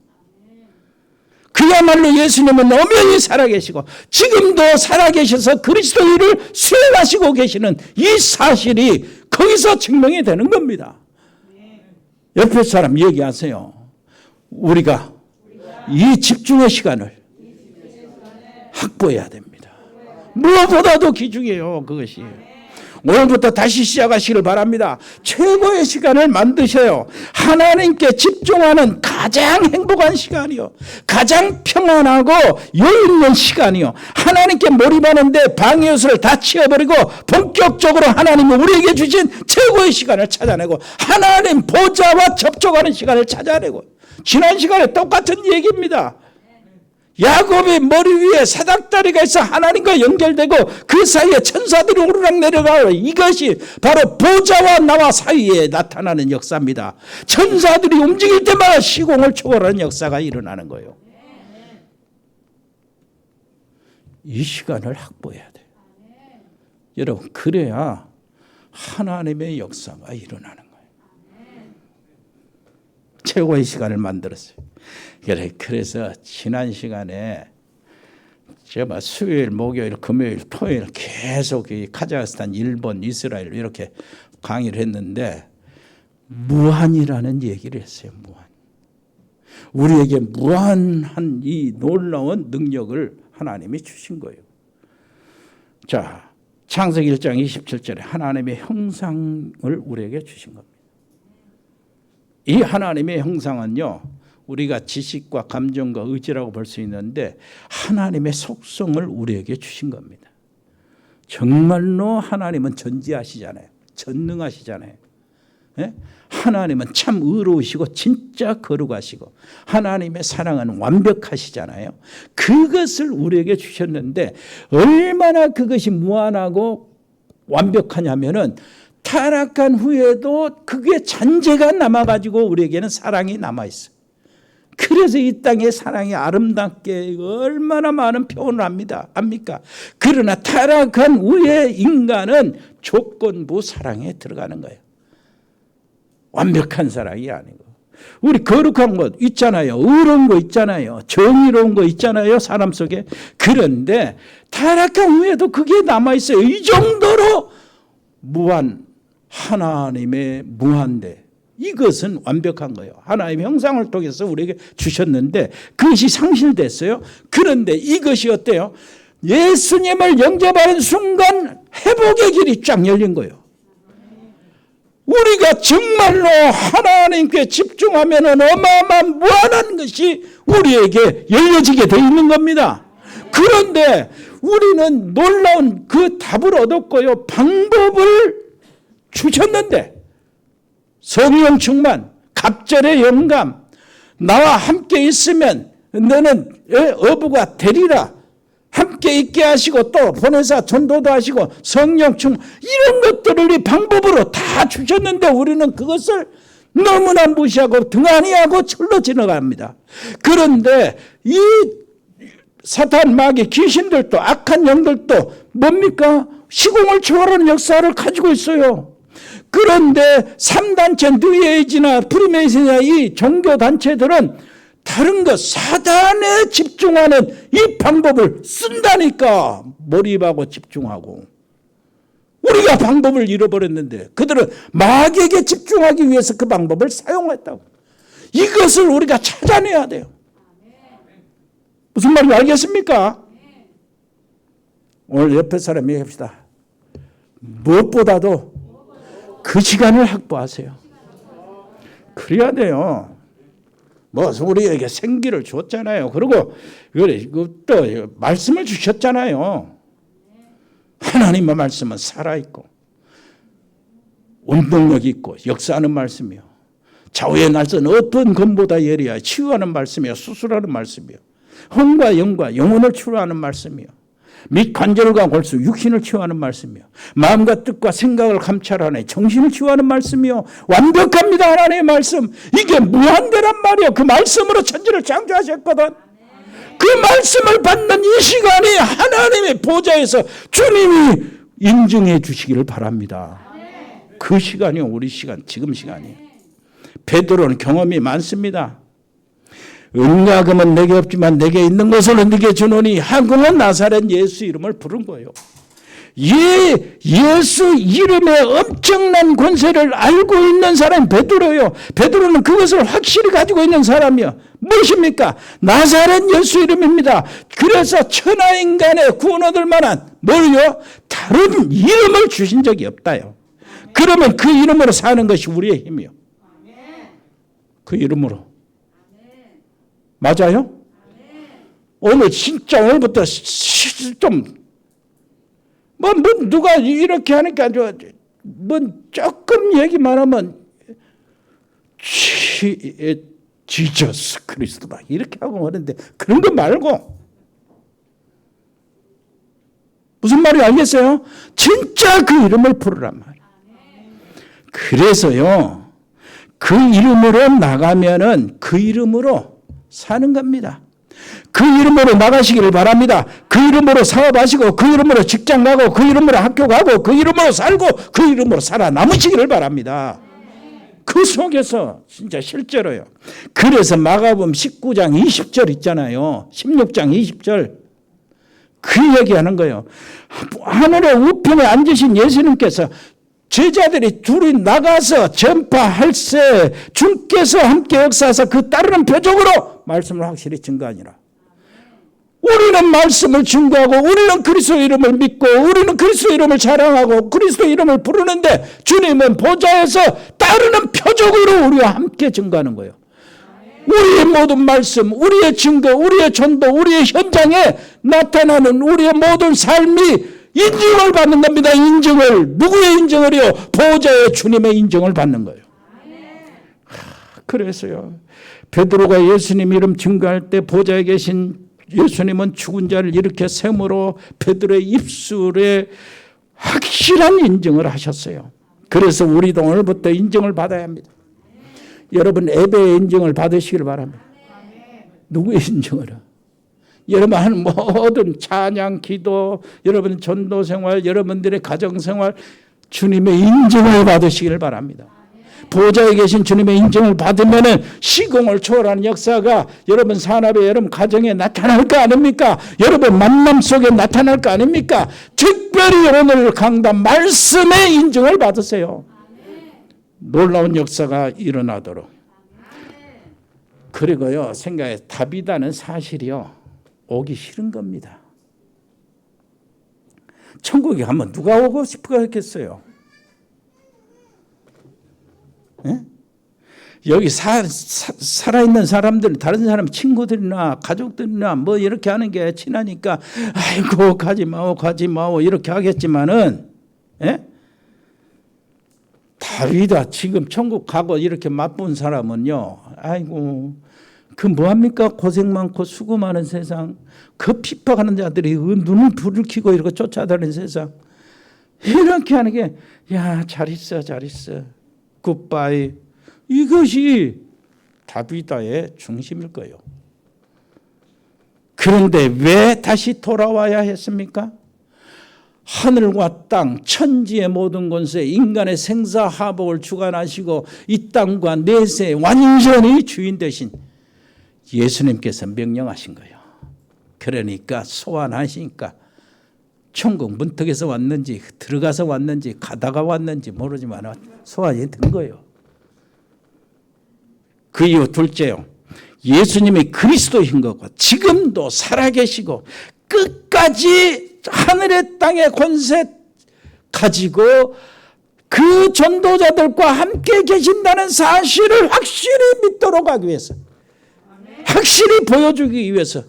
그야말로 예수님은 엄연히 살아계시고 지금도 살아계셔서 그리스도 일을 수행하시고 계시는 이 사실이 거기서 증명이 되는 겁니다. 옆에 사람 얘기하세요. 우리가 이 집중의 시간을 확보해야 됩니다. 무엇보다도 귀중해요, 그것이. 오늘부터 다시 시작하시길 바랍니다. 최고의 시간을 만드셔요. 하나님께 집중하는 가장 행복한 시간이요. 가장 평안하고 여유 있는 시간이요. 하나님께 몰입하는데 방해 요소를 다 치워버리고 본격적으로 하나님이 우리에게 주신 최고의 시간을 찾아내고 하나님 보좌와 접촉하는 시간을 찾아내고 지난 시간에 똑같은 얘기입니다. 야곱의 머리 위에 사닥다리가 있어 하나님과 연결되고 그 사이에 천사들이 오르락 내려가고 이것이 바로 보좌와 나와 사이에 나타나는 역사입니다. 천사들이 움직일 때마다 시공을 초월하는 역사가 일어나는 거예요. 이 시간을 확보해야 돼요. 여러분, 그래야 하나님의 역사가 일어나는 거예요. 최고의 시간을 만들었어요. 그래서 지난 시간에 제가 수요일, 목요일, 금요일, 토요일 계속 카자흐스탄, 일본, 이스라엘 이렇게 강의를 했는데 무한이라는 얘기를 했어요. 무한. 우리에게 무한한 이 놀라운 능력을 하나님이 주신 거예요. 자, 창세기 1장 27절에 하나님의 형상을 우리에게 주신 겁니다. 이 하나님의 형상은요, 우리가 지식과 감정과 의지라고 볼 수 있는데 하나님의 속성을 우리에게 주신 겁니다. 정말로 하나님은 전지하시잖아요. 전능하시잖아요. 예? 하나님은 참 의로우시고 진짜 거룩하시고 하나님의 사랑은 완벽하시잖아요. 그것을 우리에게 주셨는데 얼마나 그것이 무한하고 완벽하냐면은 타락한 후에도 그게 잔재가 남아가지고 우리에게는 사랑이 남아있어요. 그래서 이 땅의 사랑이 아름답게 얼마나 많은 표현을 합니까? 그러나 타락한 후에 인간은 조건부 사랑에 들어가는 거예요. 완벽한 사랑이 아니고. 우리 거룩한 것 있잖아요. 의로운 거 있잖아요. 정의로운 거 있잖아요. 사람 속에. 그런데 타락한 후에도 그게 남아있어요. 이 정도로 무한, 하나님의 무한대. 이것은 완벽한 거예요. 하나님의 형상을 통해서 우리에게 주셨는데 그것이 상실됐어요. 그런데 이것이 어때요? 예수님을 영접하는 순간 회복의 길이 쫙 열린 거예요. 우리가 정말로 하나님께 집중하면 어마어마한 무한한 것이 우리에게 열려지게 되어 있는 겁니다. 그런데 우리는 놀라운 그 답을 얻었고요. 방법을 주셨는데 성령 충만, 갑절의 영감, 나와 함께 있으면 너는 어부가 되리라. 함께 있게 하시고 또 보내사 전도도 하시고 성령 충만 이런 것들을 이 방법으로 다 주셨는데 우리는 그것을 너무나 무시하고 등한히하고 철로 지나갑니다. 그런데 이 사탄, 마귀, 귀신들도 악한 영들도 뭡니까? 시공을 초월하는 역사를 가지고 있어요. 그런데 3단체 뉴에이지나 프리메이슨이나 이 종교단체들은 다른 것 사단에 집중하는 이 방법을 쓴다니까. 몰입하고 집중하고. 우리가 방법을 잃어버렸는데 그들은 마귀에게 집중하기 위해서 그 방법을 사용했다고. 이것을 우리가 찾아내야 돼요. 무슨 말인지 알겠습니까? 오늘 옆에 사람 얘기합시다. 무엇보다도 그 시간을 확보하세요. 그래야 돼요. 뭐 우리에게 생기를 줬잖아요. 그리고 또 말씀을 주셨잖아요. 하나님의 말씀은 살아있고 운동력이 있고 역사하는 말씀이요. 좌우의 날선 어떤 검보다 예리하여 치유하는 말씀이요. 수술하는 말씀이요. 혼과 영과 영혼을 치유하는 말씀이요. 및 관절과 골수 육신을 치유하는 말씀이요. 마음과 뜻과 생각을 감찰하네 정신을 치유하는 말씀이요. 완벽합니다. 하나님의 말씀. 이게 무한대란 말이요. 그 말씀으로 천지를 창조하셨거든. 그 말씀을 받는 이 시간이 하나님의 보좌에서 주님이 인증해 주시기를 바랍니다. 그 시간이 우리 시간, 지금 시간이에요. 베드로는 경험이 많습니다. 은과 금은 내게 없지만 내게 있는 것을 네게 주노니 하고는 나사렛 예수 이름을 부른 거예요. 예수 이름의 엄청난 권세를 알고 있는 사람이 베드로예요. 베드로는 그것을 확실히 가지고 있는 사람이요. 무엇입니까? 나사렛 예수 이름입니다. 그래서 천하인간의 구원 얻을 만한 뭘요? 다른 이름을 주신 적이 없다요. 그러면 그 이름으로 사는 것이 우리의 힘이요. 그 이름으로. 맞아요? 오늘 진짜 오늘부터 좀 누가 이렇게 하니까 조금 얘기만 하면 지저스 그리스도다 이렇게 하고 하는데 그런 거 말고 무슨 말인지 알겠어요? 진짜 그 이름을 부르란 말이에요. 그래서요 그 이름으로 나가면은 그 이름으로 사는 겁니다. 그 이름으로 나가시기를 바랍니다. 그 이름으로 사업하시고 그 이름으로 직장 가고 그 이름으로 학교 가고 그 이름으로 살고 그 이름으로 살아남으시기를 바랍니다. 그 속에서 진짜 실제로요. 그래서 마가복음 19장 20절 있잖아요. 16장 20절 그 얘기하는 거예요. 하늘의 우편에 앉으신 예수님께서 제자들이 둘이 나가서 전파할세 주께서 함께 역사하사 그 따르는 표적으로 말씀을 확실히 증거하니라. 우리는 말씀을 증거하고 우리는 그리스도 이름을 믿고 우리는 그리스도 이름을 자랑하고 그리스도 이름을 부르는데 주님은 보좌에서 따르는 표적으로 우리와 함께 증거하는 거예요. 우리의 모든 말씀, 우리의 증거, 우리의 전도, 우리의 현장에 나타나는 우리의 모든 삶이 인증을 받는 겁니다. 인증을. 누구의 인증을요? 보좌의 주님의 인증을 받는 거예요. 그래서요. 베드로가 예수님 이름 증거할 때 보좌에 계신 예수님은 죽은 자를 일으켜 세움으로 베드로의 입술에 확실한 인증을 하셨어요. 그래서 우리도 오늘부터 인증을 받아야 합니다. 여러분 예배의 인증을 받으시길 바랍니다. 누구의 인증을? 여러분 하는 모든 찬양, 기도, 여러분 전도 생활, 여러분들의 가정 생활 주님의 인증을 받으시기를 바랍니다. 보좌에 계신 주님의 인증을 받으면은 시공을 초월하는 역사가 여러분 산업에 여러분 가정에 나타날 거 아닙니까? 여러분 만남 속에 나타날 거 아닙니까? 특별히 오늘 강단 말씀의 인증을 받으세요. 놀라운 역사가 일어나도록. 그리고요 생각에 다비다는 사실이요 오기 싫은 겁니다. 천국에 가면 누가 오고 싶겠어요? 예? 여기 살아있는 사람들, 다른 사람 친구들이나 가족들이나 뭐 이렇게 하는 게 친하니까 아이고 가지 마오 이렇게 하겠지만은 예? 다윗아 지금 천국 가고 이렇게 맛본 사람은요 아이고 그 뭐합니까? 고생 많고 수고 많은 세상, 그 핍박하는 자들이 눈을 불을 켜고 이렇게 쫓아다니는 세상, 이렇게 하는 게 야 잘 있어 굿바이, 이것이 다비다의 중심일 거예요. 그런데 왜 다시 돌아와야 했습니까? 하늘과 땅, 천지의 모든 권세, 인간의 생사하복을 주관하시고 이 땅과 내세 완전히 주인 되신 예수님께서 명령하신 거예요. 그러니까 소환하시니까 천국 문턱에서 왔는지 들어가서 왔는지 가다가 왔는지 모르지만 소환이 된 거예요. 그 이후 둘째요. 예수님이 그리스도인 거고 지금도 살아계시고 끝까지 하늘의 땅의 권세 가지고 그 전도자들과 함께 계신다는 사실을 확실히 믿도록 하기 위해서, 확실히 보여주기 위해서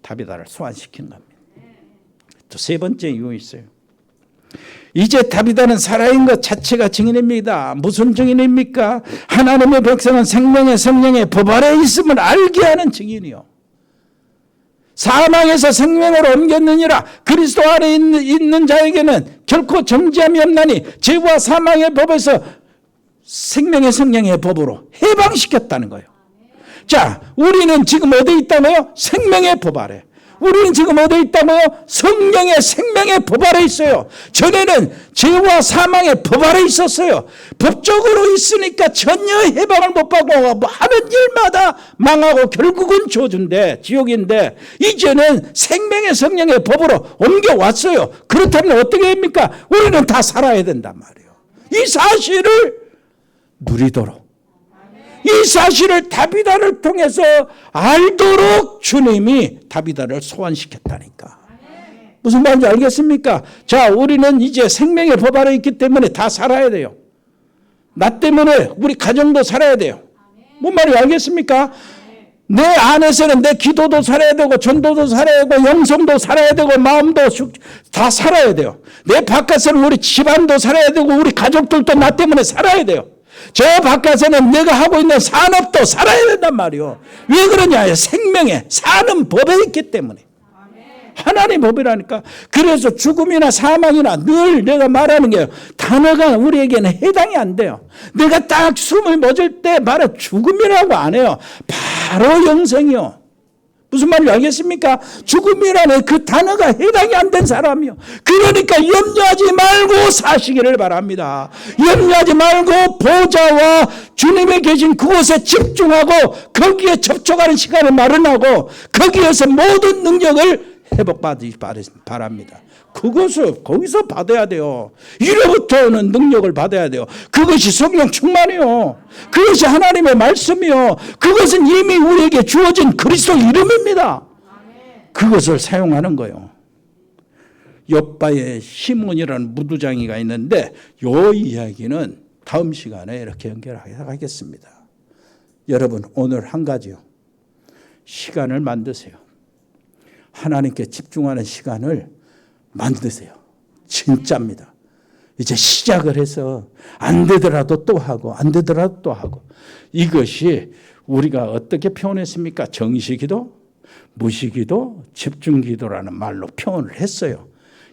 다비다를 소환시킨 겁니다. 또 세 번째 이유 있어요. 이제 다비다는 살아있는 것 자체가 증인입니다. 무슨 증인입니까? 하나님의 백성은 생명의 성령의 법 아래 있음을 알게 하는 증인이요. 사망에서 생명으로 옮겼느니라. 그리스도 아래 있는 자에게는 결코 정죄함이 없나니 죄와 사망의 법에서 생명의 성령의 법으로 해방시켰다는 거예요. 자, 우리는 지금 어디 있다고요? 생명의 법 아래. 우리는 지금 어디 있다고요? 성령의 생명의 법 아래 있어요. 전에는 죄와 사망의 법 아래 있었어요. 법적으로 있으니까 전혀 해방을 못 받고 하는 일마다 망하고 결국은 저주인데, 지옥인데, 이제는 생명의 성령의 법으로 옮겨왔어요. 그렇다면 어떻게 됩니까? 우리는 다 살아야 된단 말이에요. 이 사실을 누리도록, 이 사실을 다비다를 통해서 알도록 주님이 다비다를 소환시켰다니까. 무슨 말인지 알겠습니까? 자, 우리는 이제 생명의 법 아래 있기 때문에 다 살아야 돼요. 나 때문에 우리 가정도 살아야 돼요. 뭔 말인지 알겠습니까? 내 안에서는 내 기도도 살아야 되고 전도도 살아야 되고 영성도 살아야 되고 마음도 다 살아야 돼요. 내 바깥에는 우리 집안도 살아야 되고 우리 가족들도 나 때문에 살아야 돼요. 저 바깥에는 내가 하고 있는 산업도 살아야 된단 말이요. 왜 그러냐? 생명에 사는 법에 있기 때문에. 하나님의 법이라니까. 그래서 죽음이나 사망이나 늘 내가 말하는 게 단어가 우리에게는 해당이 안 돼요. 내가 딱 숨을 멎을 때 바로 죽음이라고 안 해요. 바로 영생이요. 무슨 말인지 알겠습니까? 죽음이라는 그 단어가 해당이 안 된 사람이요. 그러니까 염려하지 말고 사시기를 바랍니다. 염려하지 말고 보좌와 주님이 계신 그곳에 집중하고 거기에 접촉하는 시간을 마련하고 거기에서 모든 능력을 회복받기 바랍니다. 그것을 거기서 받아야 돼요. 이로부터는 능력을 받아야 돼요. 그것이 성령 충만이요. 그것이 하나님의 말씀이요. 그것은 이미 우리에게 주어진 그리스도 이름입니다. 그것을 사용하는 거예요. 욥바의 시몬이라는 무두장이가 있는데 이 이야기는 다음 시간에 이렇게 연결하겠습니다. 여러분, 오늘 한 가지요. 시간을 만드세요. 하나님께 집중하는 시간을 만드세요. 진짜입니다. 이제 시작을 해서 안 되더라도 또 하고 안 되더라도 또 하고. 이것이 우리가 어떻게 표현했습니까? 정시기도, 무시기도, 집중기도라는 말로 표현을 했어요.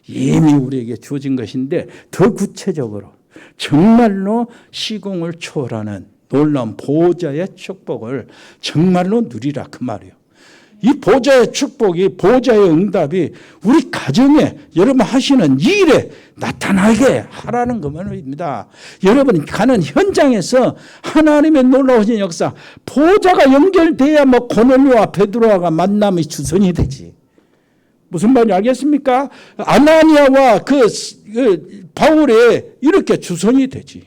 이미 우리에게 주어진 것인데 더 구체적으로 정말로 시공을 초월하는 놀라운 보좌의 축복을 정말로 누리라 그 말이에요. 이 보좌의 축복이, 보좌의 응답이 우리 가정에 여러분 하시는 일에 나타나게 하라는 것입니다. 여러분 가는 현장에서 하나님의 놀라우신 역사, 보좌가 연결돼야 고넬료와 베드로가 만남의 주선이 되지. 무슨 말인지 알겠습니까? 아나니아와 그 바울이 이렇게 주선이 되지.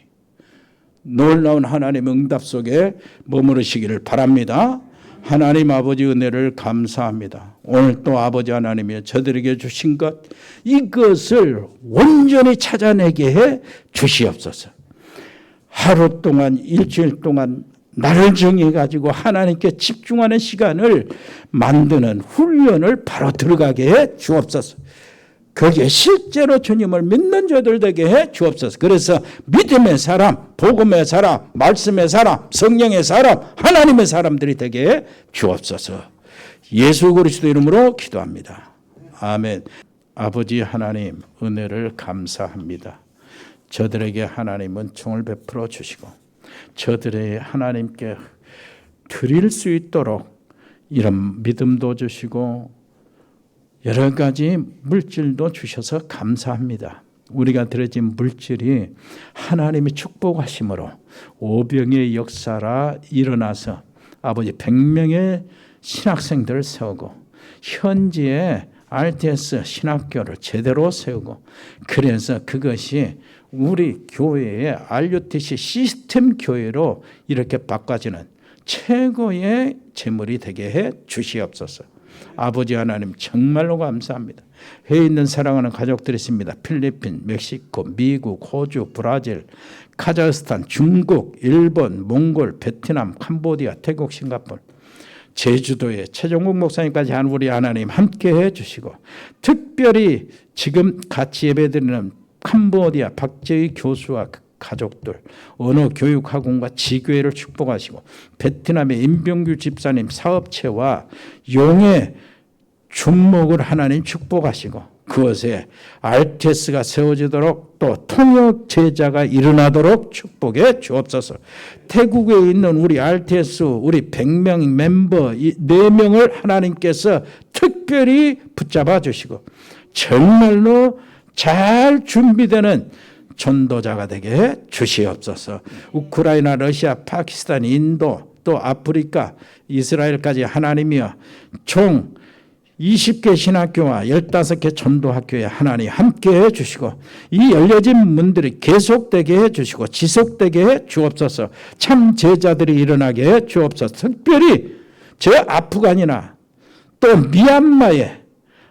놀라운 하나님의 응답 속에 머무르시기를 바랍니다. 하나님 아버지 은혜를 감사합니다. 오늘 또 아버지 하나님이 저들에게 주신 것, 이것을 온전히 찾아내게 해 주시옵소서. 하루 동안, 일주일 동안 나를 정해가지고 하나님께 집중하는 시간을 만드는 훈련을 바로 들어가게 해 주옵소서. 거기에 실제로 주님을 믿는 자들 되게 해 주옵소서. 그래서 믿음의 사람, 복음의 사람, 말씀의 사람, 성령의 사람, 하나님의 사람들이 되게 해 주옵소서. 예수 그리스도 이름으로 기도합니다. 아멘. 아버지 하나님, 은혜를 감사합니다. 저들에게 하나님은 총을 베풀어 주시고 저들의 하나님께 드릴 수 있도록 이런 믿음도 주시고 여러 가지 물질도 주셔서 감사합니다. 우리가 드려진 물질이 하나님의 축복하심으로 오병의 역사라 일어나서 아버지 100명의 신학생들을 세우고 현지에 RTS 신학교를 제대로 세우고 그래서 그것이 우리 교회의 RUTC 시스템 교회로 이렇게 바꿔지는 최고의 제물이 되게 해 주시옵소서. 아버지 하나님 정말로 감사합니다. 해에 있는 사랑하는 가족들이 있습니다. 필리핀, 멕시코, 미국, 호주, 브라질, 카자흐스탄, 중국, 일본, 몽골, 베트남, 캄보디아, 태국, 싱가포르, 제주도에 최종국 목사님까지 한 우리 하나님 함께해 주시고 특별히 지금 같이 예배드리는 캄보디아 박재희 교수와 가족들, 언어교육학원과 지교회를 축복하시고 베트남의 임병규 집사님 사업체와 용의 준목을 하나님 축복하시고 그것에 RTS가 세워지도록 또 통역 제자가 일어나도록 축복해 주옵소서. 태국에 있는 우리 RTS 우리 100명 멤버 4명을 하나님께서 특별히 붙잡아 주시고 정말로 잘 준비되는 전도자가 되게 해 주시옵소서. 우크라이나, 러시아, 파키스탄, 인도 또 아프리카, 이스라엘까지 하나님이여 총 20개 신학교와 15개 전도학교에 하나님 함께해 주시고 이 열려진 문들이 계속되게 해 주시고 지속되게 해 주옵소서. 참 제자들이 일어나게 해 주옵소서. 특별히 저 아프간이나 또 미얀마에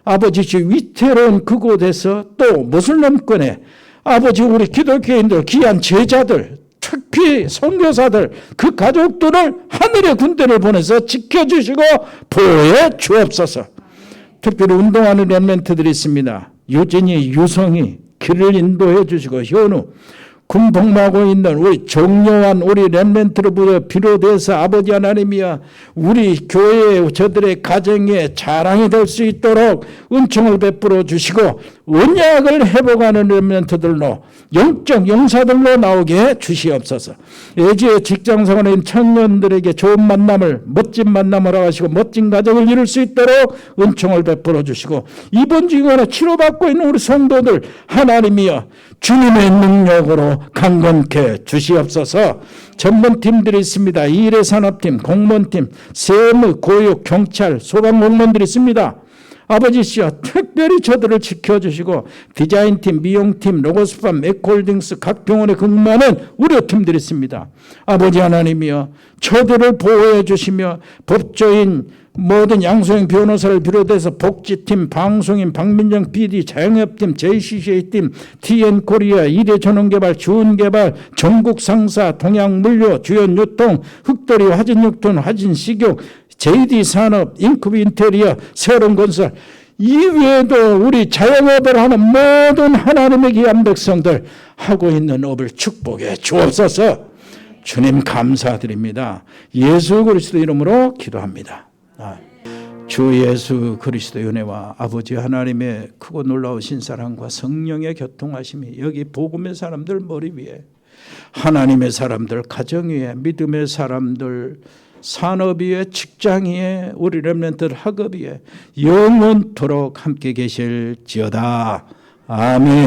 아버지 위태로운 그곳에서 또 무슬림권에 아버지 우리 기독교인들 귀한 제자들 특히 선교사들 그 가족들을 하늘의 군대를 보내서 지켜주시고 보호해 주옵소서. 특별히 운동하는 렘넌트들이 있습니다. 유진이, 유성이 길을 인도해 주시고 현우 군 복무하고 있는 우리 정요한 우리 렘넌트를 비롯해서 아버지 하나님이여 우리 교회의 저들의 가정의 자랑이 될 수 있도록 은총을 베풀어 주시고 언약을 회복하는 렘넌트들로 영적 용사들로 나오게 주시옵소서. 예지의 직장생활에 있는 청년들에게 좋은 만남을 멋진 만남을 하시고 멋진 가정을 이룰 수 있도록 은총을 베풀어 주시고 이번 주간에 치료받고 있는 우리 성도들 하나님이여 주님의 능력으로 강건케 주시옵소서. 전문팀들이 있습니다. 일회산업팀, 공무원팀, 세무, 고육, 경찰, 소방공무원들이 있습니다. 아버지시여 특별히 저들을 지켜주시고 디자인팀, 미용팀, 로고스팜, 맥홀딩스 각 병원에 근무하는 의료팀들이 있습니다. 아버지 하나님이여 저들을 보호해 주시며 법조인 모든 양소영 변호사를 비롯해서 복지팀, 방송인, 박민정 PD, 자영업팀, JCCA팀, TN코리아, 이대전원개발, 주은개발, 전국상사, 동양물류, 주연유통, 흑돌이, 화진육통, 화진식육, JD산업, 인큐비 인테리어, 새로운건설 이외에도 우리 자영업을 하는 모든 하나님의 귀한 백성들 하고 있는 업을 축복해 주옵소서. 주님 감사드립니다. 예수 그리스도 이름으로 기도합니다. 주 예수 그리스도의 은혜와 아버지 하나님의 크고 놀라우신 사랑과 성령의 교통하심이 여기 복음의 사람들 머리 위에 하나님의 사람들 가정 위에 믿음의 사람들 산업 위에 직장 위에 우리 렘넌트 학업 위에 영원토록 함께 계실지어다. 아멘.